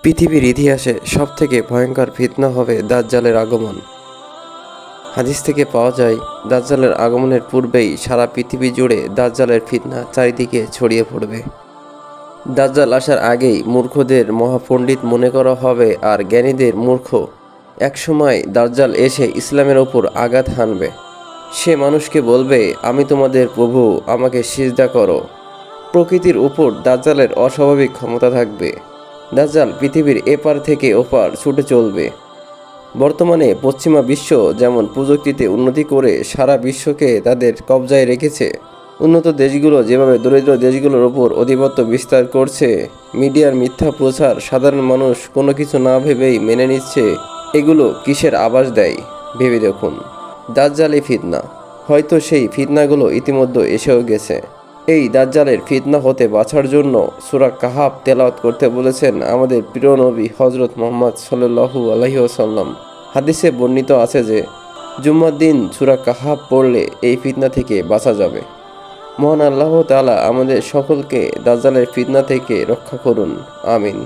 পৃথিবীর ইতিহাসে সবথেকে ভয়ঙ্কর ফিতনা হবে দাজ্জালের আগমন। হাদিস থেকে পাওয়া যায়, দাজ্জালের আগমনের পূর্বেই সারা পৃথিবী জুড়ে দাজ্জালের ফিতনা চারিদিকে ছড়িয়ে পড়বে। দাজ্জাল আসার আগেই মূর্খদের মহাপণ্ডিত মনে করা হবে আর জ্ঞানীদের মূর্খ। একসময় দাজ্জাল এসে ইসলামের ওপর আঘাত হানবে। সে মানুষকে বলবে, আমি তোমাদের প্রভু, আমাকে সিজদা করো। প্রকৃতির উপর দাজ্জালের অস্বাভাবিক ক্ষমতা থাকবে। দাজ্জাল পৃথিবীর এপার থেকে ওপার ছুটে চলবে। বর্তমানে পশ্চিমা বিশ্ব যেমন প্রযুক্তিতে উন্নতি করে সারা বিশ্বকে তাদের কবজায় রেখেছে, উন্নত দেশগুলো যেভাবে দরিদ্র দেশগুলোর ওপর আধিপত্য বিস্তার করছে, মিডিয়ার মিথ্যা প্রচার সাধারণ মানুষ কোনো কিছু না ভেবেই মেনে নিচ্ছে, এগুলো কিসের আভাস দেয় ভেবে দেখুন। দাজ্জালি ফিতনা, হয়তো সেই ফিতনাগুলো ইতিমধ্যে এসেও গেছে। এই দাজ্জালের ফিতনা হতে বাঁচার জন্য সূরা কাহাফ তেলাওয়াত করতে বলেছেন আমাদের প্রিয় নবী হযরত মুহাম্মদ সাল্লাল্লাহু আলাইহি ওয়াসাল্লাম। হাদিসে বর্ণিত আছে যে, জুম্মার দিন সূরা কাহাফ পড়লে এই ফিতনা থেকে বাঁচা যাবে। মহান আল্লাহ তাআলা আমাদের সকলকে দাজ্জালের ফিতনা থেকে রক্ষা করুন, আমিন।